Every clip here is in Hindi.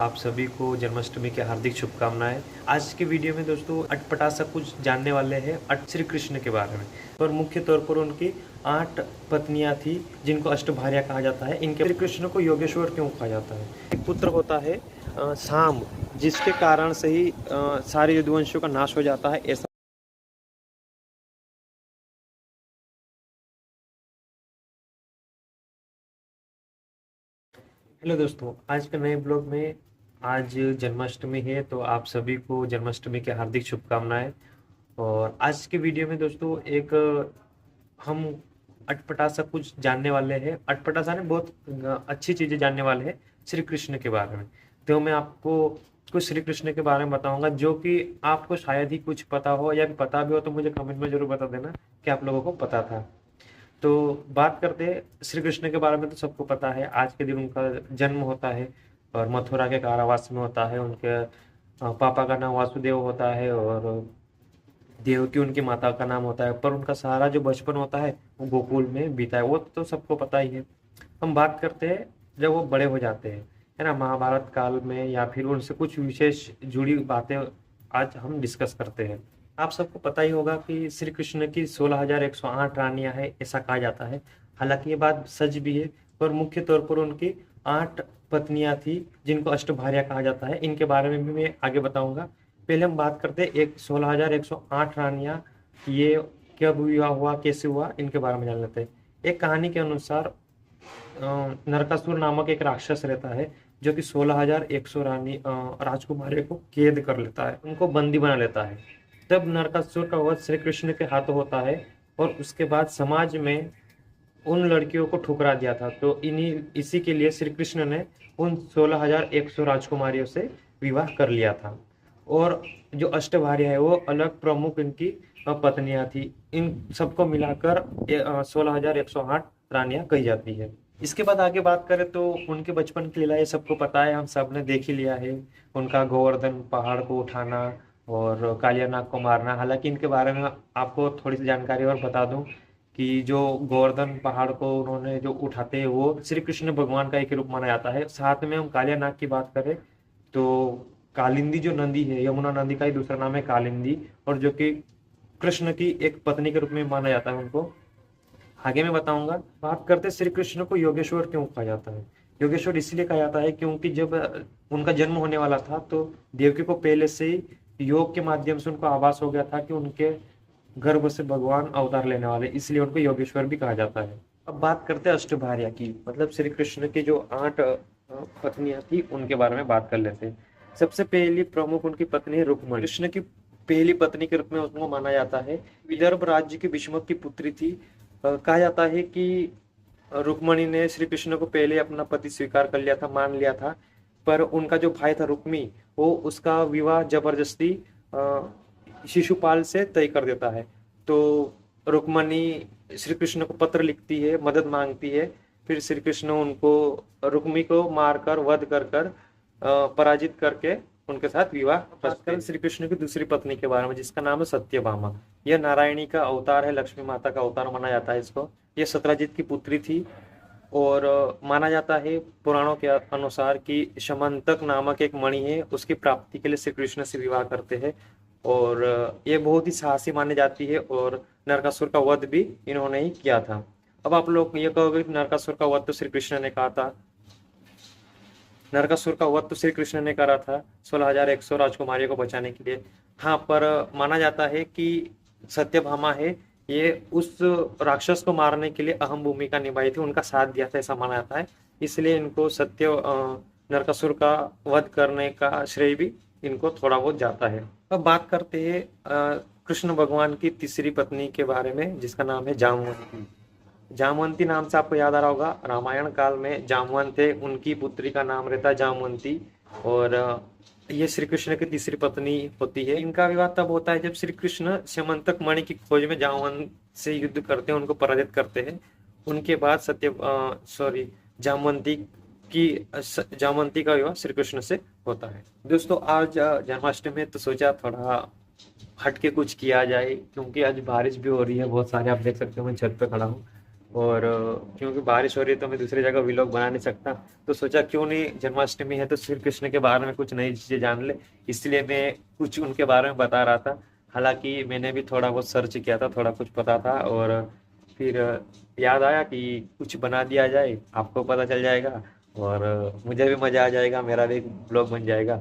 आप सभी को जन्माष्टमी की हार्दिक शुभकामनाएं। आज के वीडियो में दोस्तों अटपटा सा कुछ जानने वाले हैं श्री कृष्ण के बारे में। पर मुख्य तौर पर उनकी 8 पत्नियां थी जिनको अष्टभार्या कहा जाता है। इनके श्री कृष्ण को योगेश्वर क्यों कहा जाता है? एक पुत्र होता है साम, जिसके कारण से ही सारे यदुवंशियों का नाश हो जाता है। ऐसा हेलो दोस्तों, आज के नए ब्लॉग में आज जन्माष्टमी है तो आप सभी को जन्माष्टमी की हार्दिक शुभकामनाएं। और आज के वीडियो में दोस्तों एक हम अटपटा सा कुछ जानने वाले हैं। अटपटा सा नहीं, बहुत अच्छी चीज़ें जानने वाले हैं श्री कृष्ण के बारे में। तो मैं आपको कुछ श्री कृष्ण के बारे में बताऊंगा जो कि आपको शायद ही कुछ पता हो, या पता भी हो तो मुझे कमेंट में जरूर बता देना कि आप लोगों को पता था। तो बात करते हैं श्री कृष्ण के बारे में। तो सबको पता है आज के दिन उनका जन्म होता है और मथुरा के कारावास में होता है। उनके पापा का नाम वासुदेव होता है और देवकी उनकी माता का नाम होता है। पर उनका सारा जो बचपन होता है वो गोकुल में बीता है, वो तो सबको पता ही है। हम बात करते हैं जब वो बड़े हो जाते हैं, है ना, महाभारत काल में, या फिर उनसे कुछ विशेष जुड़ी बातें आज हम डिस्कस करते हैं। आप सबको पता ही होगा कि श्री कृष्ण की 16,108 रानियां हैं, ऐसा कहा जाता है। हालांकि ये बात सच भी है, पर मुख्य तौर पर उनकी 8 पत्नियां थी जिनको अष्टभार्या कहा जाता है। इनके बारे में भी मैं आगे बताऊंगा। पहले हम बात करते हैं एक 16,108 रानियां, ये कब विवाह हुआ, कैसे हुआ, इनके बारे में जान लेते हैं। एक कहानी के अनुसार नरकासुर नामक एक राक्षस रहता है जो कि 16,100 राजकुमारी को कैद कर लेता है, उनको बंदी बना लेता है। तब नरकासुर का वध श्री कृष्ण के हाथों होता है और उसके बाद समाज में उन लड़कियों को ठुकरा दिया था। तो इसी के लिए श्री कृष्ण ने उन 16,100 राजकुमारियों से विवाह कर लिया था। और जो अष्टभार्या है वो अलग प्रमुख इनकी पत्नियां थी। इन सबको मिलाकर 16,108 रानियां कही जाती है। इसके बाद आगे बात करें तो उनके बचपन की लीला ये सबको पता है, हम सब ने देख ही लिया है। उनका गोवर्धन पहाड़ को उठाना और कालिया नाग को मारना। हालांकि इनके बारे में आपको थोड़ी सी जानकारी और बता दूं कि जो गोवर्धन पहाड़ को उन्होंने जो उठाते हैं वो श्री कृष्ण भगवान का एक रूप माना जाता है। साथ में हम कालिया नाग की बात करें तो कालिंदी जो नदी है, यमुना नदी का ही दूसरा नाम है कालिंदी, और जो कि कृष्ण की एक पत्नी के रूप में माना जाता है उनको। आगे मैं बताऊंगा। बात करते श्री कृष्ण को योगेश्वर क्यों कहा जाता है? योगेश्वर इसलिए कहा जाता है क्योंकि जब उनका जन्म होने वाला था तो देवकी को पहले से ही योग के माध्यम से उनको आभास हो गया था कि उनके गर्भ से भगवान अवतार लेने वाले, इसलिए उनको योगेश्वर भी कहा जाता है। अब बात करते हैं अष्टभार्या की, मतलब श्री कृष्ण की जो 8 पत्नियां थी उनके बारे में बात कर लेते हैं। सबसे पहली प्रमुख उनकी पत्नी है रुक्मणी। कृष्ण की पहली पत्नी के रूप में उनको माना जाता है। विदर्भ राज्य की भीष्मक की पुत्री थी। कहा जाता है कि रुक्मणी ने श्री कृष्ण को पहले अपना पति स्वीकार कर लिया था, मान लिया था। पर उनका जो भाई था रुक्मी, वो उसका विवाह जबरदस्ती शिशुपाल से तय कर देता है। तो रुक्मणी श्री कृष्ण को पत्र लिखती है, मदद मांगती है। फिर श्री कृष्ण उनको रुक्मी को मारकर वध कर कर पराजित करके उनके साथ विवाह करते हैं। श्री कृष्ण की दूसरी पत्नी के बारे में, जिसका नाम है सत्यभामा। यह नारायणी का अवतार है, लक्ष्मी माता का अवतार माना जाता है इसको। यह सत्राजित की पुत्री थी और माना जाता है पुराणों के अनुसार कि शमंतक नामक एक मणि है, उसकी प्राप्ति के लिए श्री कृष्ण से विवाह करते हैं। और ये बहुत ही साहसी मानी जाती है और नरकासुर का वध भी इन्होंने ही किया था। अब आप लोग ये कहोगे कि नरकासुर का वध तो श्री कृष्ण ने कहा था, नरकासुर का वध तो श्री कृष्ण ने करा था 16,100 राजकुमारियों को बचाने के लिए। हाँ, पर माना जाता है कि सत्यभामा है, ये उस राक्षस को मारने के लिए अहम भूमिका निभाई थी, उनका साथ दिया था, ऐसा माना जाता है। इसलिए इनको नरकासुर का वध करने का श्रेय भी इनको थोड़ा बहुत जाता है। अब बात करते हैं कृष्ण भगवान की तीसरी पत्नी के बारे में, जिसका नाम है जामवंती। जामवंती नाम से आपको याद आ रहा होगा, रामायण काल में जामवंत थे, उनकी पुत्री का नाम रहता है जामवंती। और ये श्री कृष्ण की तीसरी पत्नी होती है। इनका विवाह तब होता है जब श्री कृष्ण स्यमंतक मणि की खोज में जामवंत से युद्ध करते हैं, उनको पराजित करते हैं। उनके बाद जामवंती का विवाह श्री कृष्ण से होता है। दोस्तों, आज जन्माष्टमी है तो सोचा थोड़ा हट के कुछ किया जाए, क्योंकि आज बारिश भी हो रही है बहुत सारे, आप देख सकते हो मैं छत पे खड़ा हूँ और क्योंकि बारिश हो रही है तो मैं दूसरी जगह व्लॉग बना नहीं सकता, तो सोचा क्यों नहीं जन्माष्टमी है तो श्री कृष्ण के बारे में कुछ नई चीज़ें जान ले, इसलिए मैं कुछ उनके बारे में बता रहा था। हालांकि मैंने भी थोड़ा बहुत सर्च किया था, थोड़ा कुछ पता था, और फिर याद आया कि कुछ बना दिया जाए, आपको पता चल जाएगा और मुझे भी मज़ा आ जाएगा, मेरा भी एक ब्लॉग बन जाएगा।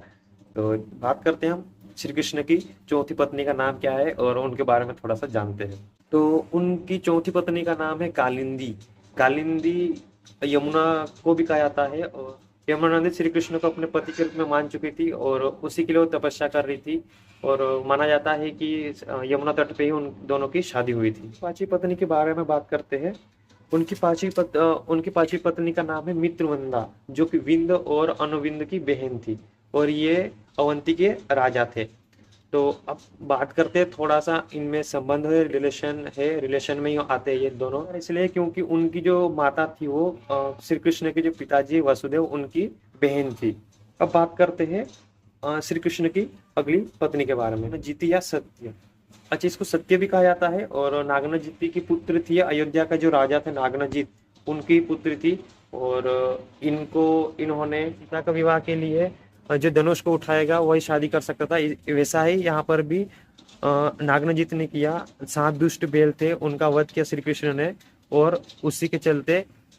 तो बात करते हैं हम श्री कृष्ण की चौथी पत्नी का नाम क्या है और उनके बारे में थोड़ा सा जानते हैं। तो उनकी चौथी पत्नी का नाम है कालिंदी। कालिंदी यमुना को भी कहा जाता है, और यमुना नदी श्री कृष्ण को अपने पति के रूप में मान चुकी थी और उसी के लिए वो तपस्या कर रही थी, और माना जाता है कि यमुना तट पे ही उन दोनों की शादी हुई थी। पांचवी पत्नी के बारे में बात करते हैं। उनकी पांचवी पत्नी का नाम है मित्रवंदा, जो कि विंद और अनुविंद की बहन थी, और ये अवंती के राजा थे। तो अब बात करते हैं थोड़ा सा इनमें संबंध है, रिलेशन में ही आते हैं ये दोनों, इसलिए क्योंकि उनकी जो माता थी वो श्री कृष्ण के जो पिताजी वसुदेव उनकी बहन थी। अब बात करते हैं श्री कृष्ण की अगली पत्नी के बारे में, जीती या सत्य। अच्छा, इसको सत्य भी कहा जाता है, और नागनजीती की पुत्र थी, अयोध्या का जो राजा थे नागनजीत, उनकी पुत्री थी। और इन्होंने सीता का विवाह के लिए जो धनुष को उठाएगा वही शादी कर सकता था, वैसा ही यहाँ पर भी नागनजीत ने किया। 7 दुष्ट बैल थे, उनका वध किया श्री कृष्ण ने, और उसी के चलते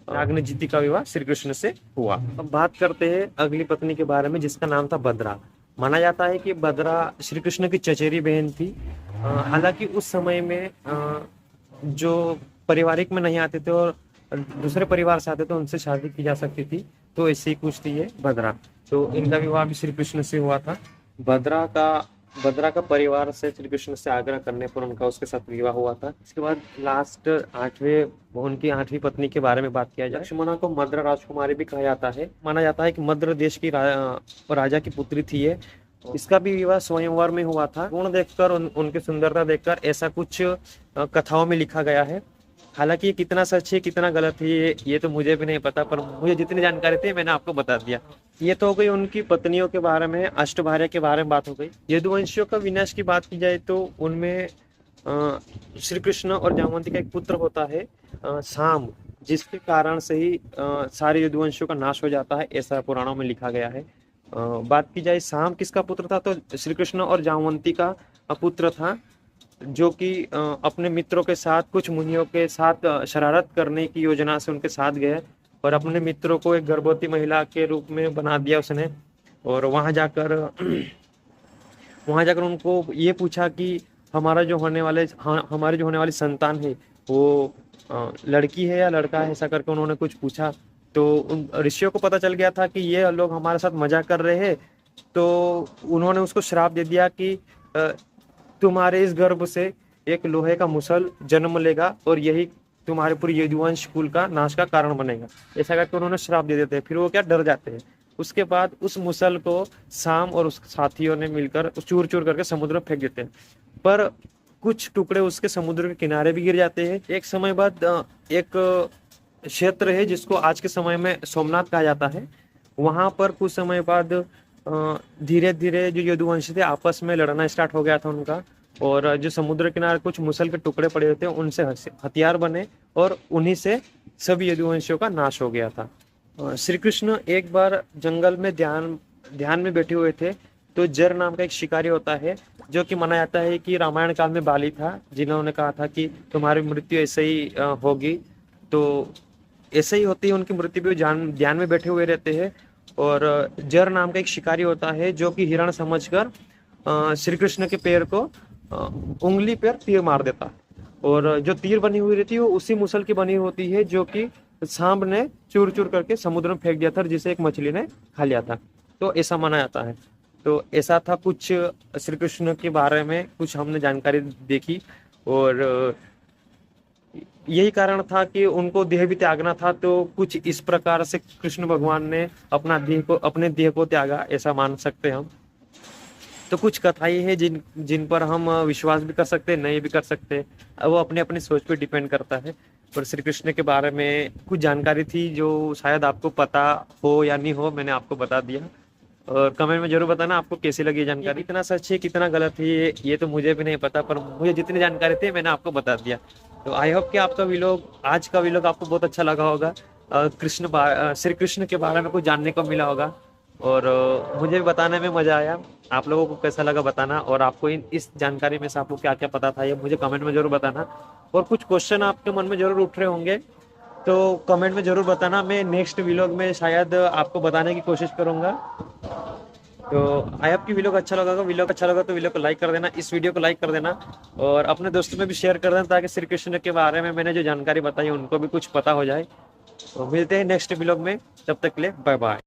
नागनजीती का विवाह श्री कृष्ण से हुआ। अब बात करते हैं अगली पत्नी के बारे में, जिसका नाम था भद्रा। माना जाता है कि भद्रा श्री कृष्ण की चचेरी बहन थी। हालांकि उस समय में जो पारिवारिक में नहीं आते थे और दूसरे परिवार से आते थे, उनसे शादी की जा सकती थी, तो ऐसे ही कुछ थी ये भद्रा। तो इनका विवाह भी श्री कृष्ण से हुआ था। भद्रा का परिवार से श्री कृष्ण से आग्रह करने पर उनका उसके साथ विवाह हुआ था। इसके बाद लास्ट उनकी 8वीं पत्नी के बारे में बात किया जाए। लक्ष्मणा को मद्र राजकुमारी भी कहा जाता है। माना जाता है कि मद्र देश की राजा की पुत्री थी ये। इसका भी विवाह स्वयंवर में हुआ था। गुण देखकर उनकी सुंदरता देखकर ऐसा कुछ कथाओं में लिखा गया है। हालांकि ये कितना सच है कितना गलत है ये तो मुझे भी नहीं पता, पर मुझे जितनी जानकारी थी मैंने आपको बता दिया। ये तो हो गई उनकी पत्नियों के बारे में, अष्टभार्या के बारे में बात हो गई। यदुवंशियों का विनाश की बात की जाए तो उनमें श्री कृष्ण और जामवंती का एक पुत्र होता है साम, जिसके कारण से ही सारे यदुवंशियों का नाश हो जाता है, ऐसा पुराणों में लिखा गया है। बात की जाए साम किसका पुत्र था, तो श्री कृष्ण और जामवंती का पुत्र था, जो कि अपने मित्रों के साथ कुछ मुनियों के साथ शरारत करने की योजना से उनके साथ गए, और अपने मित्रों को एक गर्भवती महिला के रूप में बना दिया उसने। और वहां जाकर उनको ये पूछा कि हमारी जो होने वाली संतान है वो लड़की है या लड़का है, ऐसा करके उन्होंने कुछ पूछा। तो उन ऋषियों को पता चल गया था कि ये लोग हमारे साथ मजाक कर रहे हैं, तो उन्होंने उसको श्राप दे दिया कि तुम्हारे इस गर्भ से एक लोहे का मुसल जन्म लेगा और यही तुम्हारे पूरी यदुवंश कुल का नाश का कारण बनेगा, ऐसा करके उन्होंने श्राप दे देते हैं। फिर वो क्या डर जाते हैं। उसके बाद उस मुसल को साम और उसके साथियों ने मिलकर चूर चूर करके समुद्र में फेंक देते हैं, पर कुछ टुकड़े उसके समुद्र के किनारे भी गिर जाते हैं। एक समय बाद एक क्षेत्र है जिसको आज के समय में सोमनाथ कहा जाता है, वहां पर कुछ समय बाद धीरे धीरे जो यदुवंशी थे आपस में लड़ना स्टार्ट हो गया था उनका, और जो समुद्र किनारे कुछ मुसल के टुकड़े पड़े हुए थे उनसे हथियार बने, और उन्हीं से सभी यदुवंशियों का नाश हो गया था। श्री कृष्ण एक बार जंगल में ध्यान में बैठे हुए थे, तो जर नाम का एक शिकारी होता है, जो कि माना जाता है कि रामायण काल में बाली था, जिन्होंने कहा था कि तुम्हारी मृत्यु ऐसे ही होगी। तो ऐसे ही होती है उनकी मृत्यु भी, ध्यान में बैठे हुए रहते हैं। और जर नाम का एक शिकारी होता है, जो कि हिरण समझकर श्री कृष्ण के पैर को उंगली पर तीर मार देता है, और जो तीर बनी हुई रहती है वो उसी मुसल की बनी होती है, जो कि सांप ने चूर चूर करके समुद्र में फेंक दिया था, जिसे एक मछली ने खा लिया था। तो ऐसा माना जाता है। तो ऐसा था कुछ श्री कृष्ण के बारे में कुछ हमने जानकारी देखी, और यही कारण था कि उनको देह भी त्यागना था। तो कुछ इस प्रकार से कृष्ण भगवान ने अपने देह को त्यागा, ऐसा मान सकते हैं हम। तो कुछ कथाएं हैं जिन पर हम विश्वास भी कर सकते हैं, नहीं भी कर सकते, वो अपने अपनी सोच पे डिपेंड करता है। पर श्री कृष्ण के बारे में कुछ जानकारी थी जो शायद आपको पता हो या नहीं हो, मैंने आपको बता दिया। और कमेंट में जरूर बताना आपको कैसी लगी ये जानकारी। कितना सच है कितना गलत है ये तो मुझे भी नहीं पता, पर मुझे जितनी जानकारी थी मैंने आपको बता दिया। तो आई होप कि आपका व्लॉग, आज का व्लॉग आपको बहुत अच्छा लगा होगा। श्री कृष्ण के बारे में कुछ जानने को मिला होगा, और मुझे भी बताने में मजा आया। आप लोगों को कैसा लगा बताना, और आपको इस जानकारी में से आपको क्या क्या पता था ये मुझे कमेंट में जरूर बताना। और कुछ क्वेश्चन आपके मन में जरूर उठ रहे होंगे तो कमेंट में जरूर बताना, मैं नेक्स्ट व्लॉग में शायद आपको बताने की कोशिश करूंगा। तो आई आपकी वीडियो को अच्छा लगा, वीडियो को अच्छा लगा तो वीडियो को लाइक कर देना, इस वीडियो को लाइक कर देना, और अपने दोस्तों में भी शेयर कर देना, ताकि श्री कृष्ण के बारे में मैंने जो जानकारी बताई उनको भी कुछ पता हो जाए। तो मिलते हैं नेक्स्ट व्लॉग में, तब तक के लिए बाय बाय।